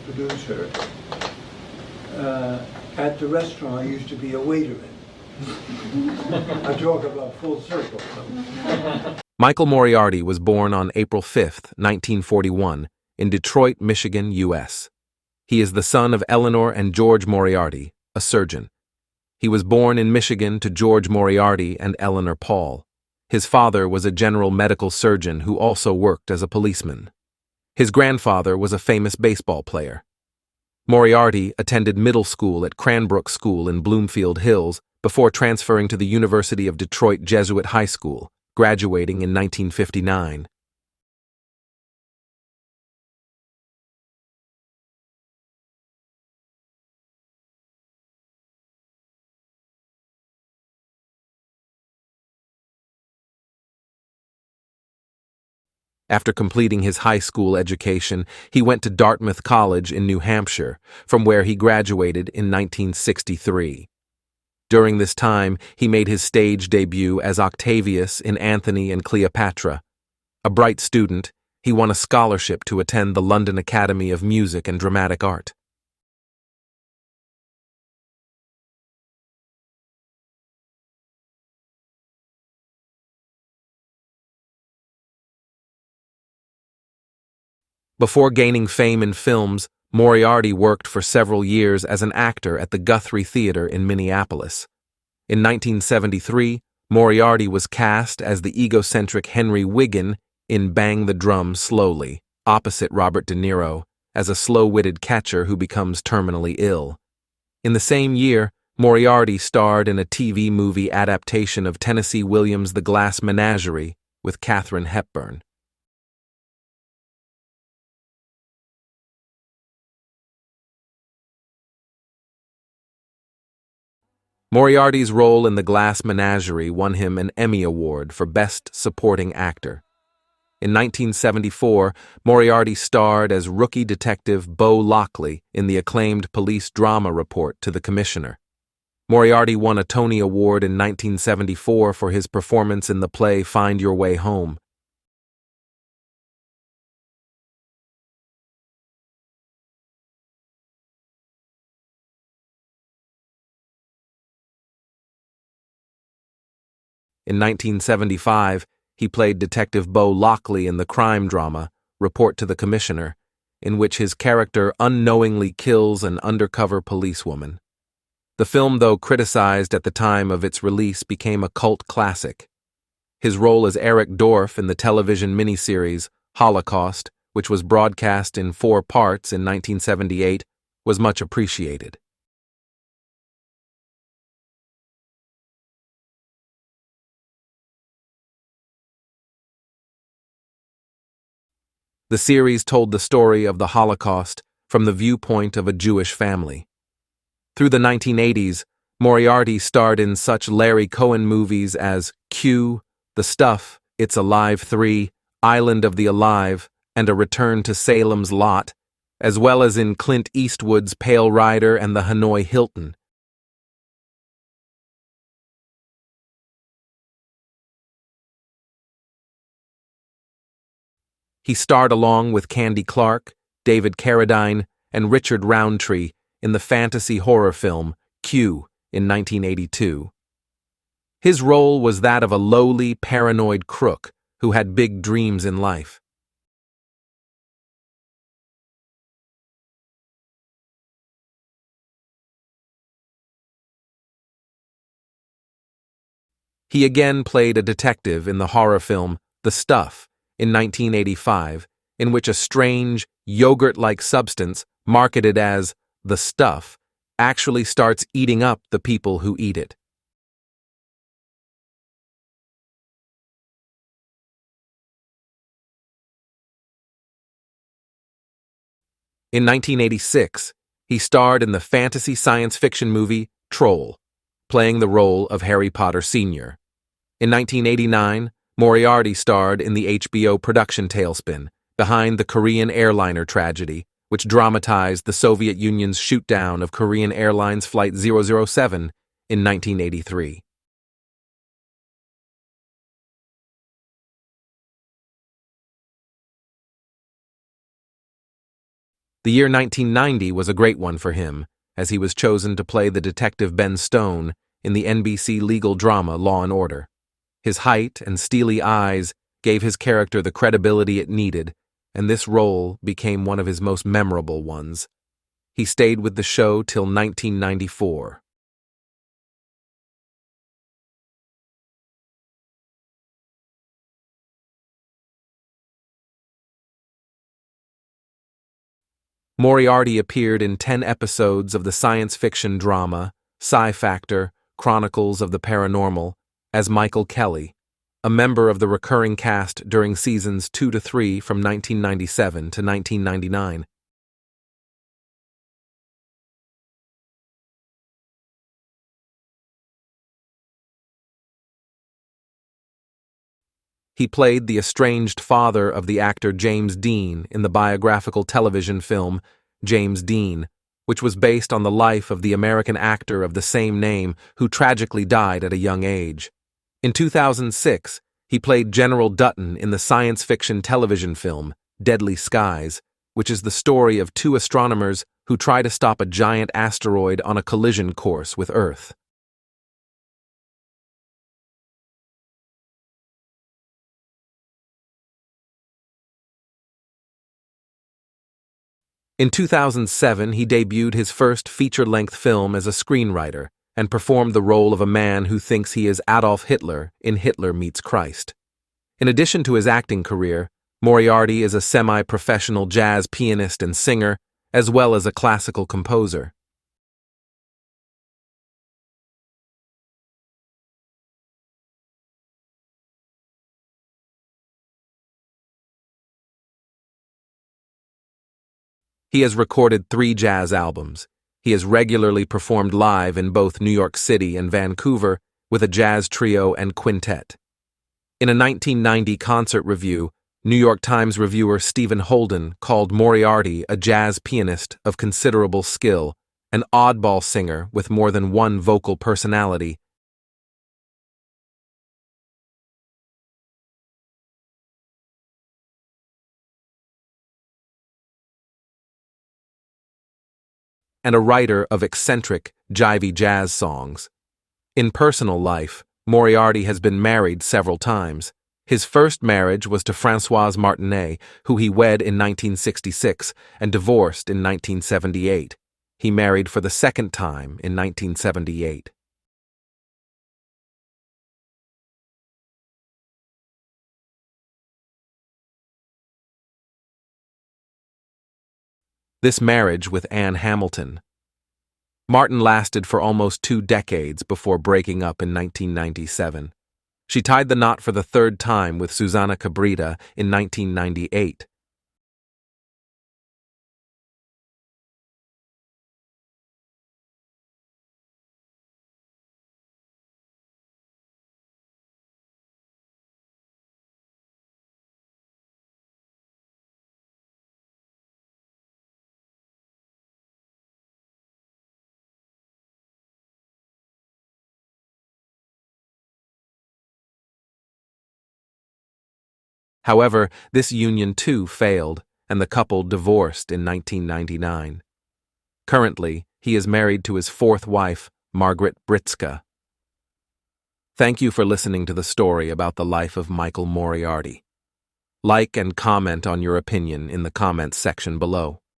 producer, at the restaurant I used to be a waiter in. I talk about full circle. Michael Moriarty was born on April 5, 1941, in Detroit, Michigan, U.S. He is the son of Eleanor and George Moriarty, a surgeon. He was born in Michigan to George Moriarty and Eleanor Paul. His father was a general medical surgeon who also worked as a policeman. His grandfather was a famous baseball player. Moriarty attended middle school at Cranbrook School in Bloomfield Hills before transferring to the University of Detroit Jesuit High School, graduating in 1959. After completing his high school education, he went to Dartmouth College in New Hampshire, from where he graduated in 1963. During this time, he made his stage debut as Octavius in Antony and Cleopatra. A bright student, he won a scholarship to attend the London Academy of Music and Dramatic Art. Before gaining fame in films, Moriarty worked for several years as an actor at the Guthrie Theater in Minneapolis. In 1973, Moriarty was cast as the egocentric Henry Wiggin in Bang the Drum Slowly, opposite Robert De Niro, as a slow-witted catcher who becomes terminally ill. In the same year, Moriarty starred in a TV movie adaptation of Tennessee Williams' The Glass Menagerie with Katharine Hepburn. Moriarty's role in The Glass Menagerie won him an Emmy Award for Best Supporting Actor. In 1974, Moriarty starred as rookie detective Bo Lockley in the acclaimed police drama Report to the Commissioner. Moriarty won a Tony Award in 1974 for his performance in the play Find Your Way Home. In 1975, he played Detective Bo Lockley in the crime drama Report to the Commissioner, in which his character unknowingly kills an undercover policewoman. The film, though criticized at the time of its release, became a cult classic. His role as Eric Dorff in the television miniseries Holocaust, which was broadcast in 4 parts in 1978, was much appreciated. The series told the story of the Holocaust from the viewpoint of a Jewish family. Through the 1980s, Moriarty starred in such Larry Cohen movies as Q, The Stuff, It's Alive 3, Island of the Alive, and A Return to Salem's Lot, as well as in Clint Eastwood's Pale Rider and the Hanoi Hilton. He starred along with Candy Clark, David Carradine, and Richard Roundtree in the fantasy horror film Q in 1982. His role was that of a lowly, paranoid crook who had big dreams in life. He again played a detective in the horror film The Stuff in 1985, in which a strange, yogurt-like substance marketed as the stuff actually starts eating up the people who eat it. In 1986, he starred in the fantasy science fiction movie Troll, playing the role of Harry Potter Sr. In 1989, Moriarty starred in the HBO production Tailspin, behind the Korean airliner tragedy, which dramatized the Soviet Union's shoot-down of Korean Airlines Flight 007 in 1983. The year 1990 was a great one for him, as he was chosen to play the detective Ben Stone in the NBC legal drama Law and Order. His height and steely eyes gave his character the credibility it needed, and this role became one of his most memorable ones. He stayed with the show till 1994. Moriarty appeared in 10 episodes of the science fiction drama Sci-Factor Chronicles of the Paranormal as Michael Kelly, a member of the recurring cast during seasons 2 to 3 from 1997 to 1999. He played the estranged father of the actor James Dean in the biographical television film James Dean, which was based on the life of the American actor of the same name who tragically died at a young age. In 2006, he played General Dutton in the science fiction television film Deadly Skies, which is the story of two astronomers who try to stop a giant asteroid on a collision course with Earth. In 2007, he debuted his first feature-length film as a screenwriter and performed the role of a man who thinks he is Adolf Hitler in Hitler Meets Christ. In addition to his acting career, Moriarty is a semi-professional jazz pianist and singer, as well as a classical composer. He has recorded 3 jazz albums. He has regularly performed live in both New York City and Vancouver with a jazz trio and quintet. In a 1990 concert review, New York Times reviewer Stephen Holden called Moriarty a jazz pianist of considerable skill, an oddball singer with more than one vocal personality. And a writer of eccentric, jivey jazz songs. In personal life, Moriarty has been married several times. His first marriage was to Françoise Martinet, who he wed in 1966 and divorced in 1978. He married for the second time in 1978. This marriage with Anne Hamilton. Martin lasted for almost 2 decades before breaking up in 1997. She tied the knot for the 3rd time with Susanna Cabrita in 1998. However, this union too failed, and the couple divorced in 1999. Currently, he is married to his 4th wife, Margaret Britska. Thank you for listening to the story about the life of Michael Moriarty. Like and comment on your opinion in the comments section below.